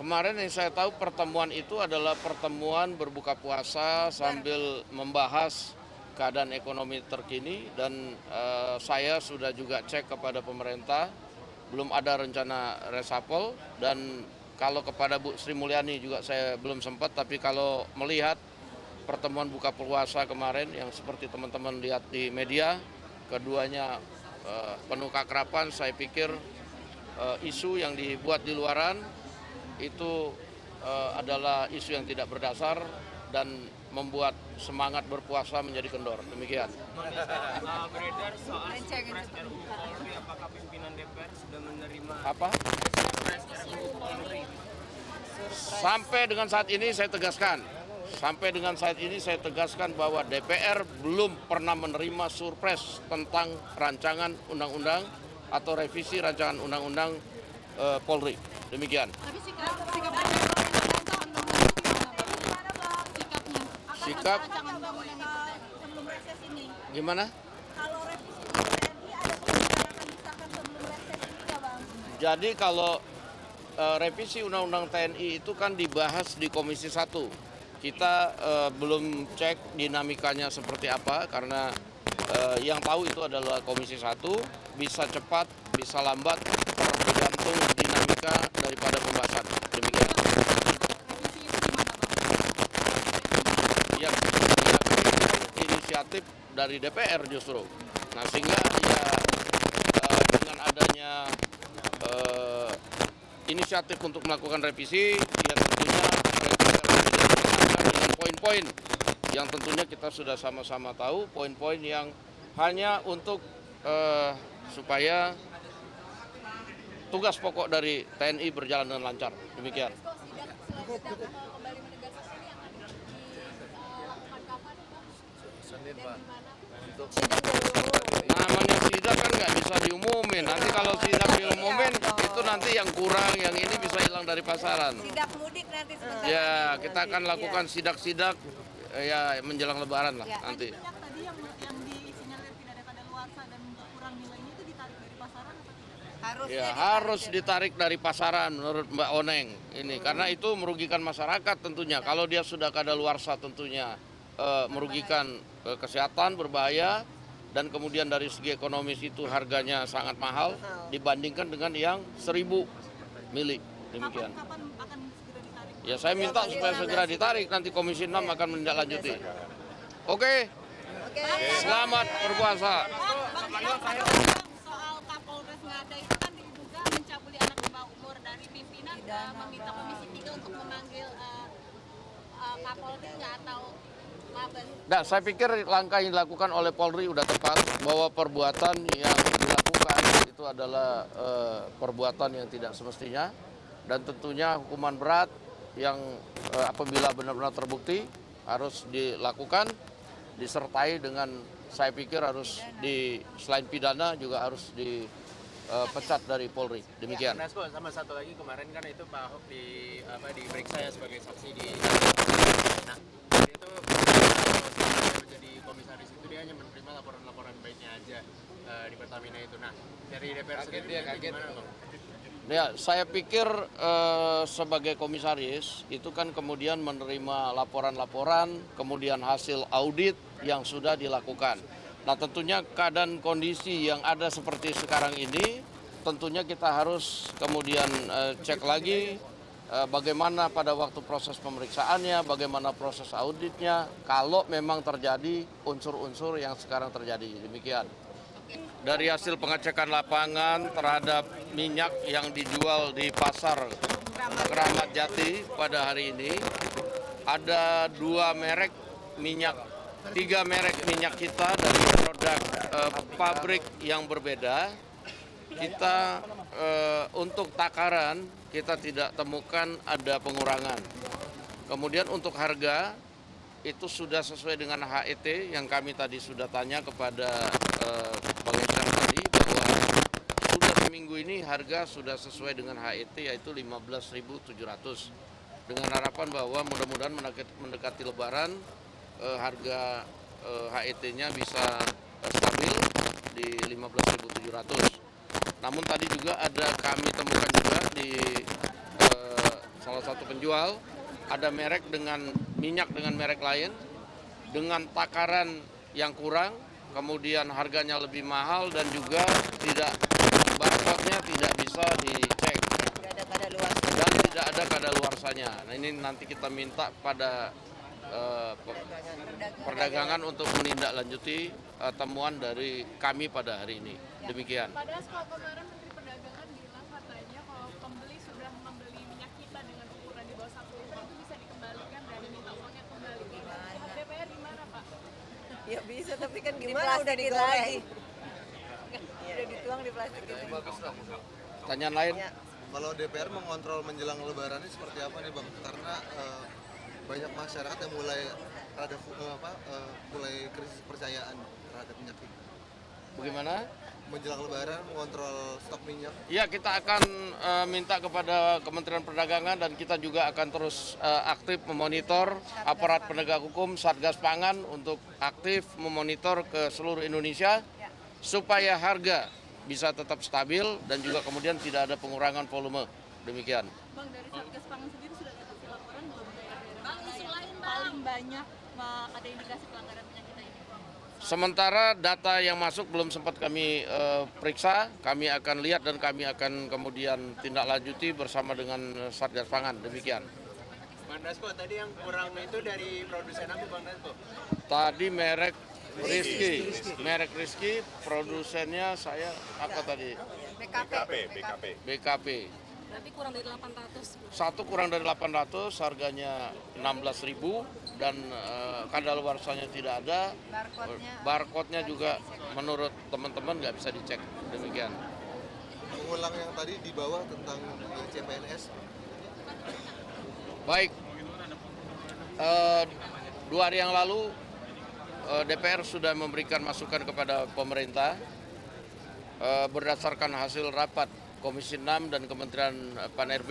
kemarin yang saya tahu pertemuan itu adalah pertemuan berbuka puasa sambil membahas keadaan ekonomi terkini dan saya sudah juga cek kepada pemerintah, belum ada rencana reshuffle dan kalau kepada Bu Sri Mulyani juga saya belum sempat, tapi kalau melihat pertemuan buka puasa kemarin yang seperti teman-teman lihat di media, keduanya penuh keakraban, saya pikir isu yang dibuat di luaran itu adalah isu yang tidak berdasar dan membuat semangat berpuasa menjadi kendor. Demikian. Beredar soal Surpres RUU Polri, apakah pimpinan DPR sudah menerima Apa? Surpres RUU Polri? Sampai dengan saat ini saya tegaskan bahwa DPR belum pernah menerima surpres tentang rancangan undang-undang atau revisi rancangan undang-undang Polri. Demikian. Tapi sikap Sikap sebelum reses ini. gimana? Kalau revisi TNI ada kemungkinan akan disahkan sebelum reses ini nggak, Bang? Jadi kalau revisi undang-undang TNI itu kan dibahas di Komisi 1. Kita belum cek dinamikanya seperti apa karena yang tahu itu adalah Komisi 1, bisa cepat, bisa lambat, tergantung dinamika daripada pembahasan. Demikian. Ya, inisiatif dari DPR justru. Nah sehingga ya dengan adanya inisiatif untuk melakukan revisi, ya tentunya dengan poin-poin yang tentunya kita sudah sama-sama tahu, poin-poin yang hanya untuk supaya tugas pokok dari TNI berjalan dengan lancar. Demikian. Namanya sidak kan nggak bisa diumumin. Nanti kalau sidak diumumin itu nanti yang kurang, yang ini bisa hilang dari pasaran. Sidak mudik nanti sebentar. Ya, kita akan lakukan sidak-sidak ya menjelang Lebaran lah nanti. Minyak tadi yang disinyalir tidak ada kadaluarsa dan kurang nilainya itu ditarik dari pasaran atau tidak? Ya, harus ditarik dari pasaran menurut Mbak Oneng ini karena itu merugikan masyarakat tentunya. Kalau dia sudah kadaluarsa tentunya merugikan kesehatan, berbahaya dan kemudian dari segi ekonomis itu harganya sangat mahal dibandingkan dengan yang 1.000 mili. Demikian. Kapan akan segera ditarik? Ya saya minta supaya segera ditarik, nanti Komisi 6 akan menindaklanjuti. Oke. Selamat berpuasa. Soal Kapolres Ngada itu kan diduga mencabuli anak di bawah umur dari pimpinan meminta Komisi 3 untuk memanggil Kapolri nggak atau Mabes. Nah, saya pikir langkah yang dilakukan oleh Polri sudah tepat bahwa perbuatan yang dilakukan itu adalah perbuatan yang tidak semestinya dan tentunya hukuman berat yang apabila benar-benar terbukti harus dilakukan disertai dengan saya pikir harus selain pidana juga harus dipecat dari Polri. Demikian. Nasko, sama satu lagi kemarin kan itu Pak Ahok diperiksa ya sebagai saksi di. Nah, itu menjadi komisaris itu dia hanya menerima laporan-laporan baiknya aja di Pertamina itu. Nah, dari DPR sendiri gimana, Bang? Ya, saya pikir sebagai komisaris itu kan kemudian menerima laporan-laporan, kemudian hasil audit yang sudah dilakukan. Nah, tentunya keadaan kondisi yang ada seperti sekarang ini, tentunya kita harus kemudian cek lagi bagaimana pada waktu proses pemeriksaannya, bagaimana proses auditnya, kalau memang terjadi unsur-unsur yang sekarang terjadi. Demikian. Dari hasil pengecekan lapangan terhadap minyak yang dijual di pasar Keramat Jati pada hari ini, ada 2 merek minyak, 3 merek minyak kita dari produk pabrik yang berbeda. Kita untuk takaran kita tidak temukan ada pengurangan. Kemudian untuk harga itu sudah sesuai dengan HET yang kami tadi sudah tanya kepada Bang Isyam tadi bahwa sudah seminggu ini harga sudah sesuai dengan HET yaitu 15.700. Dengan harapan bahwa mudah-mudahan mendekati Lebaran harga HET-nya bisa stabil di 15.700. Namun tadi juga ada kami temukan juga di salah satu penjual, ada merek dengan minyak dengan merek lain, dengan takaran yang kurang, kemudian harganya lebih mahal dan juga barcode-nya tidak bisa dicek dan tidak ada kadaluarsanya. Nah, ini nanti kita minta pada perdagangan untuk menindaklanjuti temuan dari kami pada hari ini. Demikian. Padahal kalau kemarin Menteri Perdagangan bilang katanya kalau pembeli sudah membeli minyak kita dengan ukuran di bawah 1 liter itu bisa dikembalikan dan minta uangnya kembali. Pihak DPR gimana Pak? Ya bisa, tapi kan gimana udah digoreng. Udah dituang di plastik itu. Pertanyaan lain? Ya. Kalau DPR mengontrol menjelang Lebaran ini seperti apa nih Bang? Karena banyak masyarakat yang mulai krisis kepercayaan terhadap minyak kita. Bagaimana? Menjelang Lebaran mengontrol stok minyak. Ya, kita akan minta kepada Kementerian Perdagangan dan kita juga akan terus aktif memonitor aparat penegak hukum Satgas Pangan untuk aktif memonitor ke seluruh Indonesia supaya harga bisa tetap stabil dan juga kemudian tidak ada pengurangan volume. Demikian. Bang, dari Satgas Pangan sendiri sudah dikasih laporan belum? Bang, isu lain Bang. Paling banyak ada indikasi pelanggaran minyak kita ini. Sementara data yang masuk belum sempat kami periksa, kami akan lihat dan kami akan kemudian tindak lanjuti bersama dengan Satgas Pangan. Demikian. Bang Dasko, tadi yang kurang itu dari produsen apa Bang Dasko? Tadi merek Rizky, produsennya saya apa tadi? BKP. Berarti kurang dari 800. Satu kurang dari 800, harganya 16.000 dan kadaluarsanya tidak ada. Barcode-nya juga menurut teman-teman nggak bisa dicek. Demikian. Mengulang yang tadi di bawah tentang CPNS. Baik. 2 hari yang lalu DPR sudah memberikan masukan kepada pemerintah berdasarkan hasil rapat Komisi 6 dan Kementerian Pan-RB,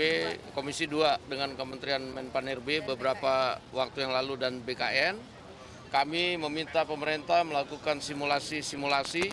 Komisi 2 dengan Kementerian Menpan-RB beberapa waktu yang lalu dan BKN. Kami meminta pemerintah melakukan simulasi-simulasi